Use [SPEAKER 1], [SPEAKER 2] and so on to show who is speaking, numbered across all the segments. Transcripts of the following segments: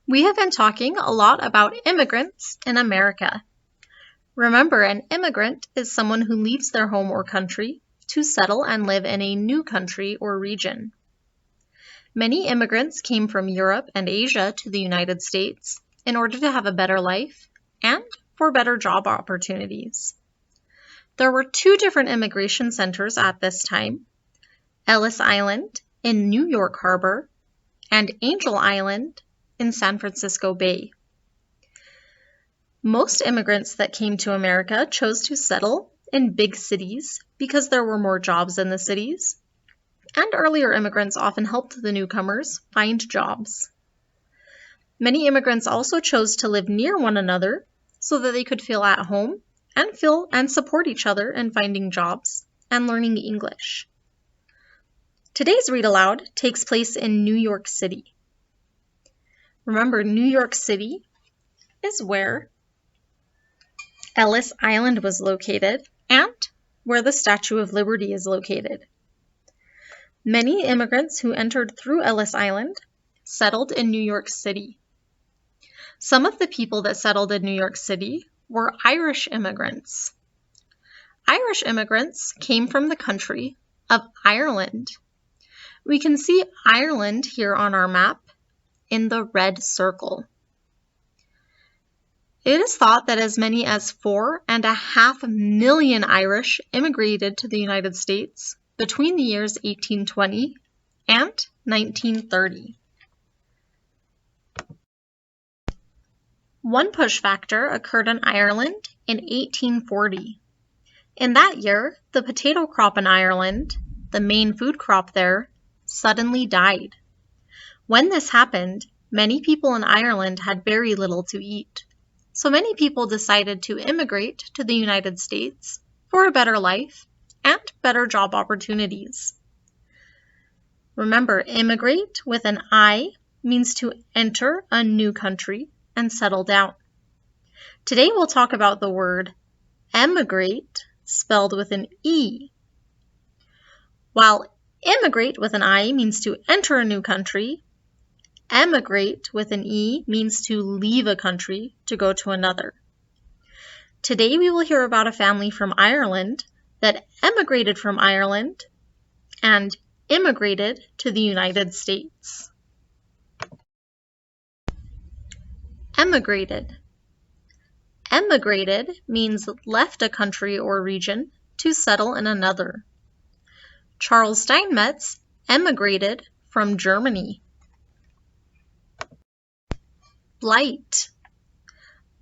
[SPEAKER 1] We have been talking a lot about immigrants in America. Remember, an immigrant is someone who leaves their home or country to settle and live in a new country or region. Many immigrants came from Europe and Asia to the United States in order to have a better life and for better job opportunities. There were two different immigration centers at this time: Ellis Island in New York Harbor and Angel Island in San Francisco Bay. Most immigrants that came to America chose to settle in big cities because there were more jobs in the cities, and earlier immigrants often helped the newcomers find jobs. Many immigrants also chose to live near one another so that they could feel at home and support each other in finding jobs and learning English. Today's read aloud takes place in New York City. Remember, New York City is where Ellis Island was located and where the Statue of Liberty is located. Many immigrants who entered through Ellis Island settled in New York City. Some of the people that settled in New York City were Irish immigrants. Irish immigrants came from the country of Ireland. We can see Ireland here on our map in the red circle. It is thought that as many as 4.5 million Irish immigrated to the United States between the years 1820 and 1930. One push factor occurred in Ireland in 1840. In that year, the potato crop in Ireland, the main food crop there, suddenly died. When this happened, many people in Ireland had very little to eat. So many people decided to immigrate to the United States for a better life and better job opportunities. Remember, immigrate with an I means to enter a new country and settle down. Today we'll talk about the word emigrate, spelled with an E. While immigrate with an I means to enter a new country, emigrate with an E means to leave a country to go to another. Today we will hear about a family from Ireland that emigrated from Ireland and immigrated to the United States. Emigrated. Emigrated means left a country or region to settle in another. Charles Steinmetz emigrated from Germany. Blight.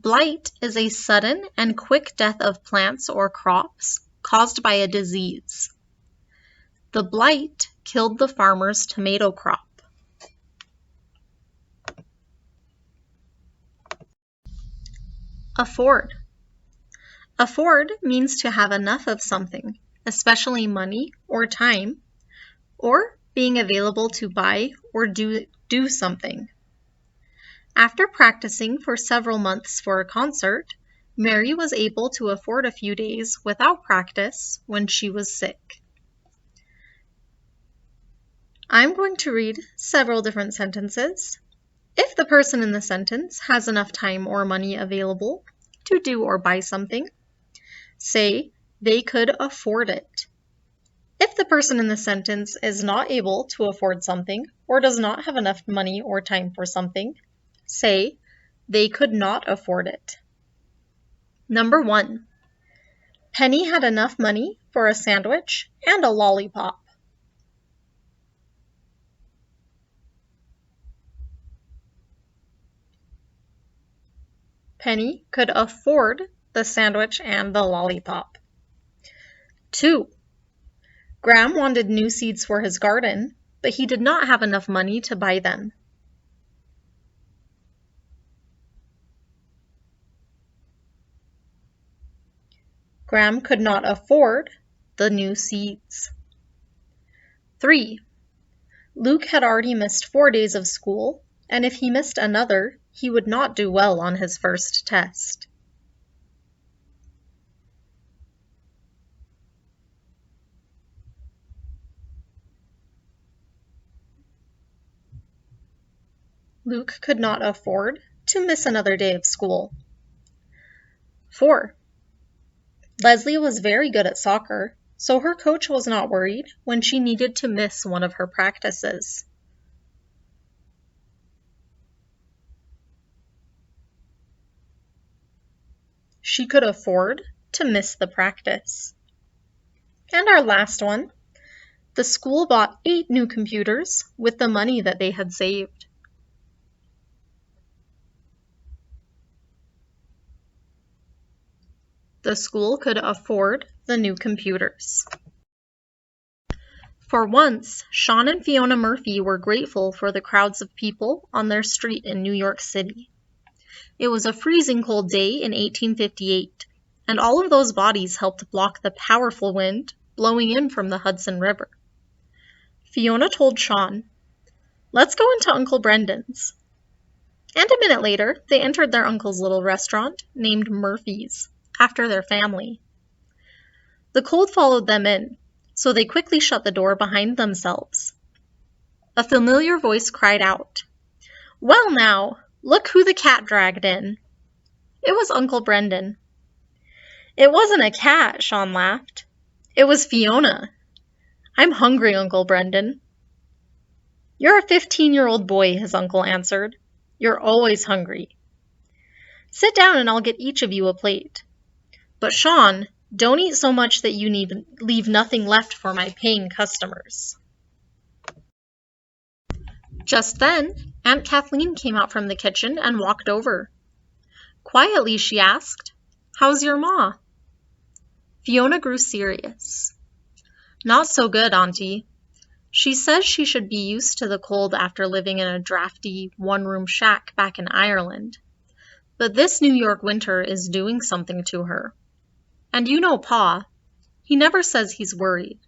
[SPEAKER 1] Blight is a sudden and quick death of plants or crops caused by a disease. The blight killed the farmer's tomato crop. Afford. Afford means to have enough of something, especially money or time, or being available to buy or do something. After practicing for several months for a concert, Mary was able to afford a few days without practice when she was sick. I'm going to read several different sentences. If the person in the sentence has enough time or money available to do or buy something, say they could afford it. If the person in the sentence is not able to afford something or does not have enough money or time for something, say they could not afford it. Number 1. Penny had enough money for a sandwich and a lollipop. Penny could afford the sandwich and the lollipop. 2. Graham wanted new seeds for his garden, but he did not have enough money to buy them. Graham could not afford the new seeds. 3. Luke had already missed 4 days of school, and if he missed another, he would not do well on his first test. Luke could not afford to miss another day of school. 4. Leslie was very good at soccer, so her coach was not worried when she needed to miss one of her practices. She could afford to miss the practice. And our last one, the school bought 8 new computers with the money that they had saved. The school could afford the new computers. For once, Sean and Fiona Murphy were grateful for the crowds of people on their street in New York City. It was a freezing cold day in 1858, and all of those bodies helped block the powerful wind blowing in from the Hudson River. Fiona told Sean, "Let's go into Uncle Brendan's." And a minute later, they entered their uncle's little restaurant named Murphy's, after their family. The cold followed them in, so they quickly shut the door behind themselves. A familiar voice cried out, "Well now, look who the cat dragged in." It was Uncle Brendan. "It wasn't a cat," Sean laughed. "It was Fiona." "I'm hungry, Uncle Brendan." "You're a 15-year-old boy," his uncle answered. "You're always hungry. Sit down and I'll get each of you a plate. But Sean, don't eat so much that you leave nothing left for my paying customers." Just then, Aunt Kathleen came out from the kitchen and walked over. Quietly, she asked, "How's your ma?" Fiona grew serious. "Not so good, Auntie. She says she should be used to the cold after living in a drafty, one-room shack back in Ireland. But this New York winter is doing something to her. And you know Pa. He never says he's worried,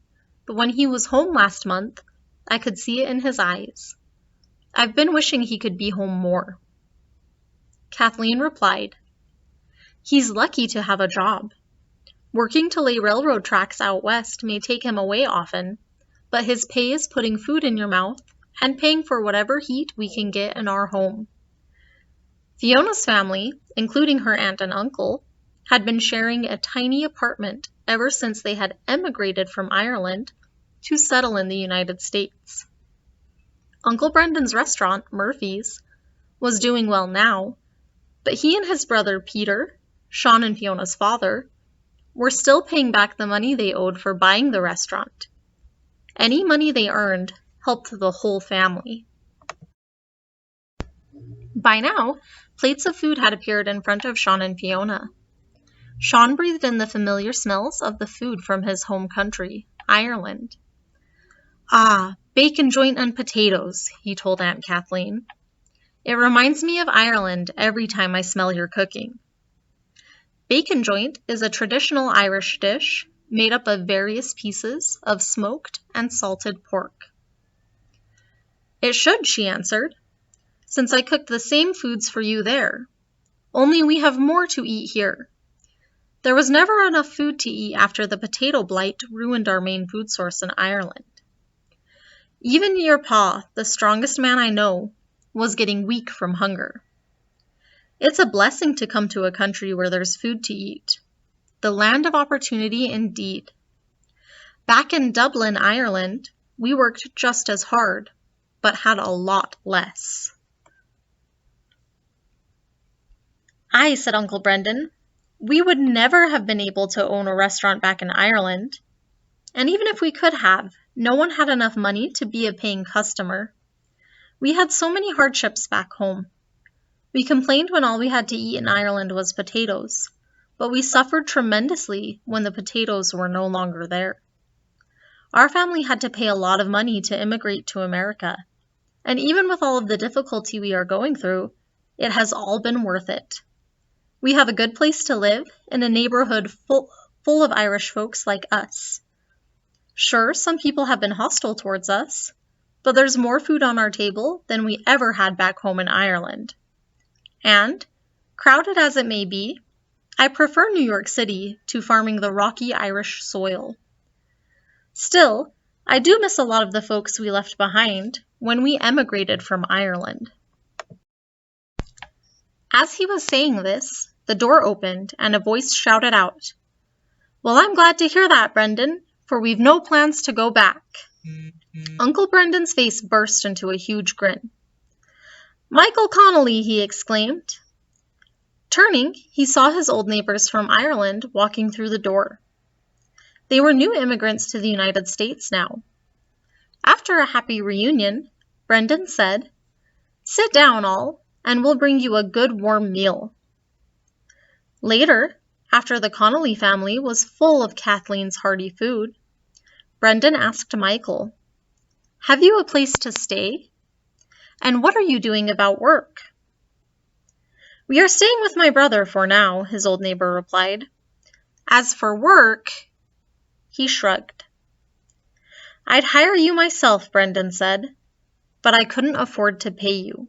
[SPEAKER 1] but when he was home last month, I could see it in his eyes. I've been wishing he could be home more." Kathleen replied, "He's lucky to have a job. Working to lay railroad tracks out west may take him away often, but his pay is putting food in your mouth and paying for whatever heat we can get in our home." Fiona's family, including her aunt and uncle, had been sharing a tiny apartment ever since they had emigrated from Ireland to settle in the United States. Uncle Brendan's restaurant, Murphy's, was doing well now, but he and his brother Peter, Sean and Fiona's father, were still paying back the money they owed for buying the restaurant. Any money they earned helped the whole family. By now, plates of food had appeared in front of Sean and Fiona. Sean breathed in the familiar smells of the food from his home country, Ireland. "Ah, bacon joint and potatoes," he told Aunt Kathleen. "It reminds me of Ireland every time I smell your cooking." Bacon joint is a traditional Irish dish made up of various pieces of smoked and salted pork. "It should," she answered, "since I cooked the same foods for you there. Only we have more to eat here. There was never enough food to eat after the potato blight ruined our main food source in Ireland. Even your pa, the strongest man I know, was getting weak from hunger. It's a blessing to come to a country where there's food to eat. The land of opportunity indeed. Back in Dublin, Ireland, we worked just as hard, but had a lot less." "Aye," said Uncle Brendan, "we would never have been able to own a restaurant back in Ireland. And even if we could have, no one had enough money to be a paying customer. We had so many hardships back home. We complained when all we had to eat in Ireland was potatoes, but we suffered tremendously when the potatoes were no longer there. Our family had to pay a lot of money to immigrate to America, and even with all of the difficulty we are going through, it has all been worth it. We have a good place to live in a neighborhood full of Irish folks like us. Sure, some people have been hostile towards us, but there's more food on our table than we ever had back home in Ireland. And, crowded as it may be, I prefer New York City to farming the rocky Irish soil. Still, I do miss a lot of the folks we left behind when we emigrated from Ireland." As he was saying this, the door opened and a voice shouted out, "Well, I'm glad to hear that, Brendan, for we've no plans to go back." Uncle Brendan's face burst into a huge grin. "Michael Connolly!" he exclaimed. Turning, he saw his old neighbors from Ireland walking through the door. They were new immigrants to the United States now. After a happy reunion, Brendan said, "Sit down, all, and we'll bring you a good warm meal." Later, after the Connolly family was full of Kathleen's hearty food, Brendan asked Michael, "Have you a place to stay? And what are you doing about work?" "We are staying with my brother for now," his old neighbor replied. "As for work," he shrugged. "I'd hire you myself," Brendan said, "but I couldn't afford to pay you."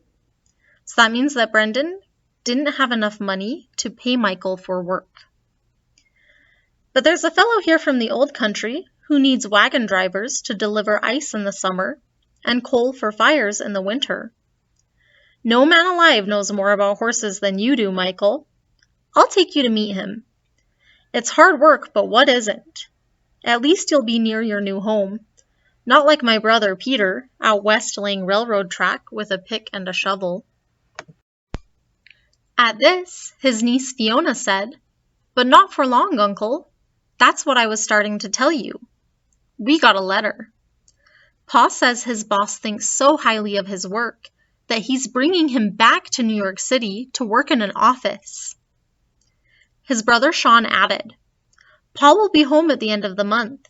[SPEAKER 1] So that means that Brendan didn't have enough money to pay Michael for work. "But there's a fellow here from the old country who needs wagon drivers to deliver ice in the summer and coal for fires in the winter. No man alive knows more about horses than you do, Michael. I'll take you to meet him. It's hard work, but what isn't? At least you'll be near your new home, not like my brother Peter out west laying railroad track with a pick and a shovel." At this, his niece Fiona said, "But not for long, Uncle. That's what I was starting to tell you. We got a letter. Pa says his boss thinks so highly of his work that he's bringing him back to New York City to work in an office." His brother Sean added, "Pa will be home at the end of the month.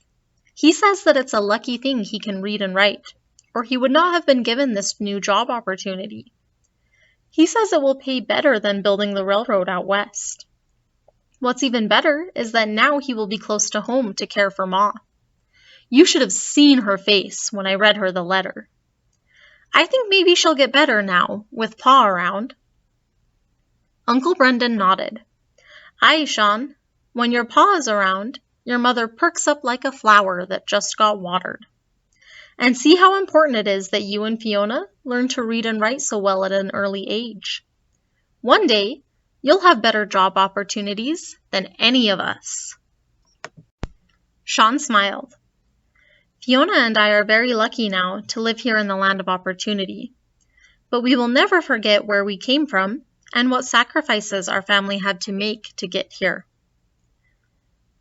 [SPEAKER 1] He says that it's a lucky thing he can read and write, or he would not have been given this new job opportunity. He says it will pay better than building the railroad out west. What's even better is that now he will be close to home to care for Ma. You should have seen her face when I read her the letter. I think maybe she'll get better now, with Pa around." Uncle Brendan nodded. "Aye, Sean, when your Pa is around, your mother perks up like a flower that just got watered. And see how important it is that you and Fiona learn to read and write so well at an early age. One day, you'll have better job opportunities than any of us." Sean smiled. "Fiona and I are very lucky now to live here in the land of opportunity. But we will never forget where we came from and what sacrifices our family had to make to get here."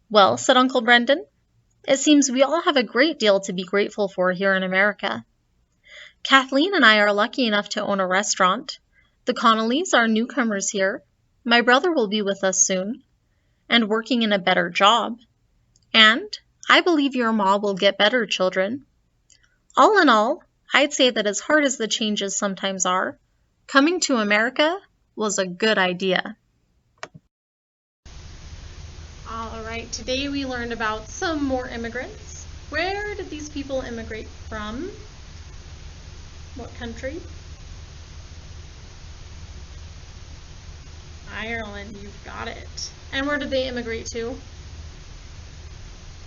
[SPEAKER 1] "Well," said Uncle Brendan, "it seems we all have a great deal to be grateful for here in America. Kathleen and I are lucky enough to own a restaurant. The Connollys are newcomers here. My brother will be with us soon, and working in a better job. And I believe your Ma will get better children. All in all, I'd say that as hard as the changes sometimes are, coming to America was a good idea." All right, today we learned about some more immigrants. Where did these people immigrate from? What country? Ireland, you've got it. And where did they immigrate to?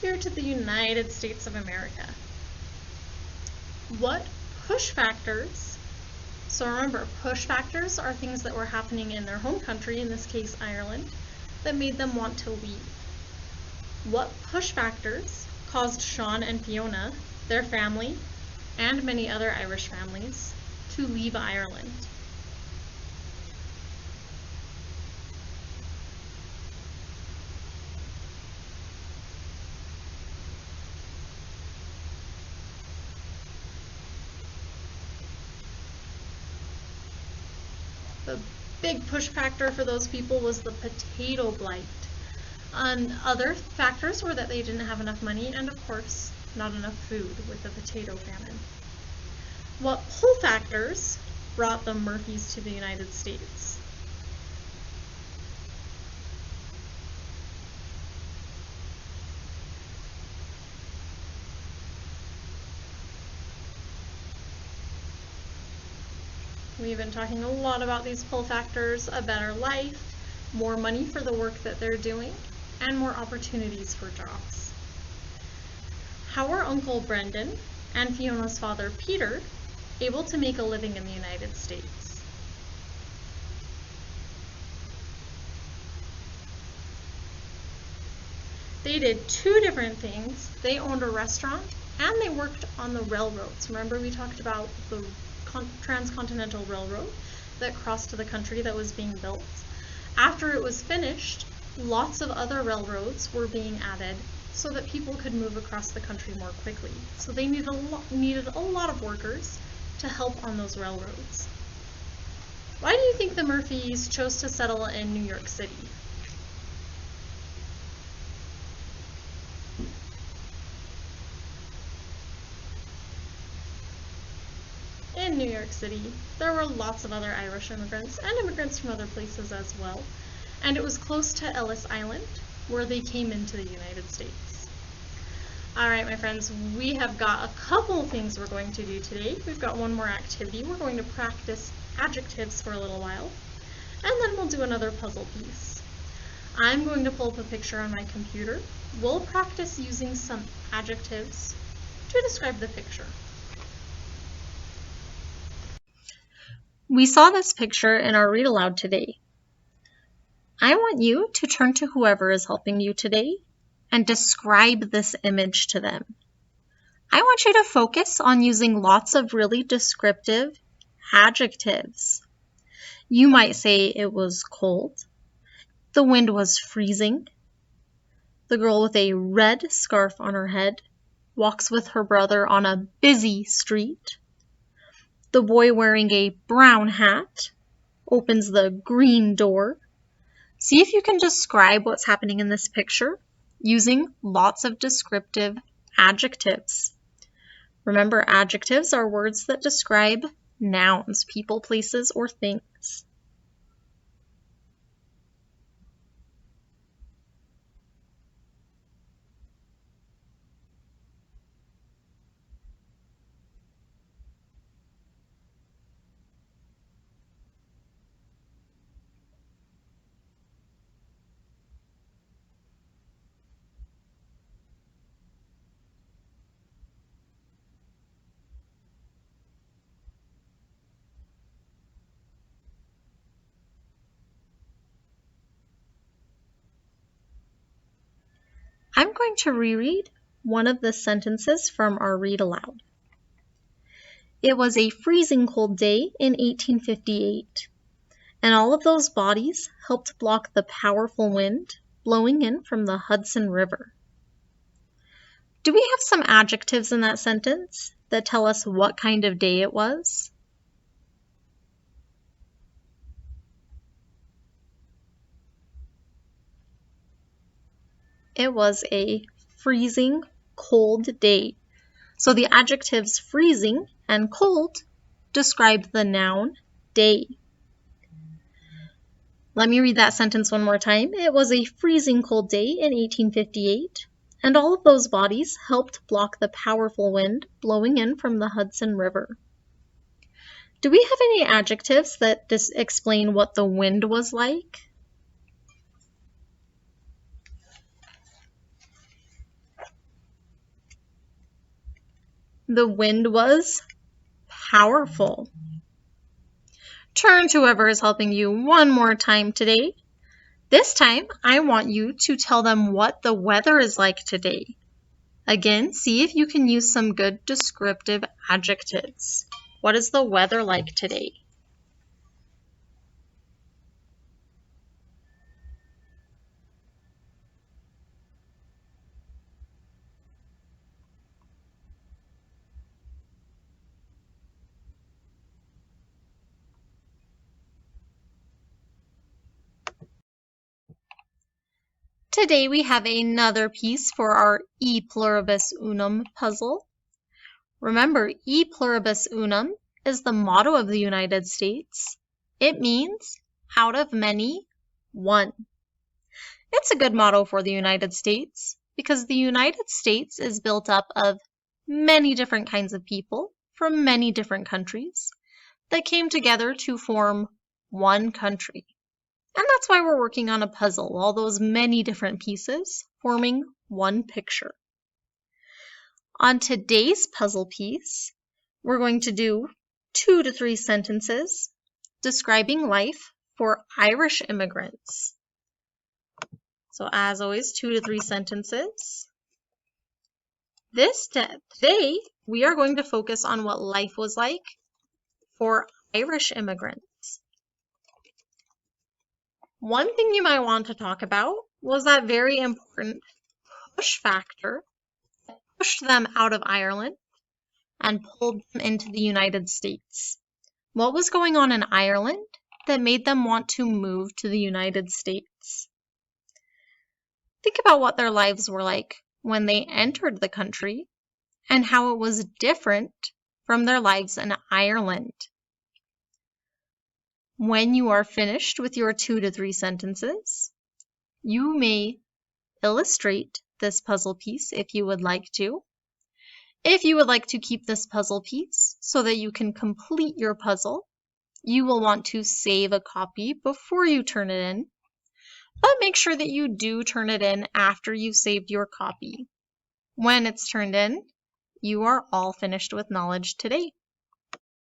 [SPEAKER 1] Here to the United States of America. What push factors? So remember, push factors are things that were happening in their home country, in this case Ireland, that made them want to leave. What push factors caused Sean and Fiona, their family, and many other Irish families to leave Ireland? The big push factor for those people was the potato blight. And other factors were that they didn't have enough money and, of course, not enough food with the potato famine. What pull factors brought the Murphys to the United States? We've been talking a lot about these pull factors: a better life, more money for the work that they're doing, and more opportunities for jobs. How are Uncle Brendan and Fiona's father Peter able to make a living in the United States? They did two different things. They owned a restaurant and they worked on the railroads. Remember we talked about the transcontinental railroad that crossed the country that was being built? After it was finished, lots of other railroads were being added so that people could move across the country more quickly. So they needed a lot of workers to help on those railroads. Why do you think the Murphys chose to settle in New York City? In New York City, there were lots of other Irish immigrants and immigrants from other places as well, and it was close to Ellis Island where they came into the United States. Alright my friends, we have got a couple of things we're going to do today. We've got one more activity. We're going to practice adjectives for a little while, and then we'll do another puzzle piece. I'm going to pull up a picture on my computer. We'll practice using some adjectives to describe the picture. We saw this picture in our read aloud today. I want you to turn to whoever is helping you today and describe this image to them. I want you to focus on using lots of really descriptive adjectives. You might say it was cold, the wind was freezing, the girl with a red scarf on her head walks with her brother on a busy street, the boy wearing a brown hat opens the green door. See if you can describe what's happening in this picture using lots of descriptive adjectives. Remember, adjectives are words that describe nouns, people, places, or things. I'm going to reread one of the sentences from our read aloud. It was a freezing cold day in 1858, and all of those bodies helped block the powerful wind blowing in from the Hudson River. Do we have some adjectives in that sentence that tell us what kind of day it was? It was a freezing cold day. So the adjectives freezing and cold describe the noun day. Let me read that sentence one more time. It was a freezing cold day in 1858, and all of those bodies helped block the powerful wind blowing in from the Hudson River. Do we have any adjectives that explain what the wind was like? The wind was powerful. Turn to whoever is helping you one more time today. This time, I want you to tell them what the weather is like today. Again, see if you can use some good descriptive adjectives. What is the weather like today? Today we have another piece for our E pluribus unum puzzle. Remember, E pluribus unum is the motto of the United States. It means out of many, one. It's a good motto for the United States because the United States is built up of many different kinds of people from many different countries that came together to form one country. And that's why we're working on a puzzle, all those many different pieces forming one picture. On today's puzzle piece, we're going to do 2 to 3 sentences describing life for Irish immigrants. So as always, 2 to 3 sentences. Today, we are going to focus on what life was like for Irish immigrants. One thing you might want to talk about was that very important push factor that pushed them out of Ireland and pulled them into the United States. What was going on in Ireland that made them want to move to the United States? Think about what their lives were like when they entered the country and how it was different from their lives in Ireland. When you are finished with your 2 to 3 sentences, you may illustrate this puzzle piece if you would like to. If you would like to keep this puzzle piece so that you can complete your puzzle, you will want to save a copy before you turn it in, but make sure that you do turn it in after you've saved your copy. When it's turned in, you are all finished with knowledge today.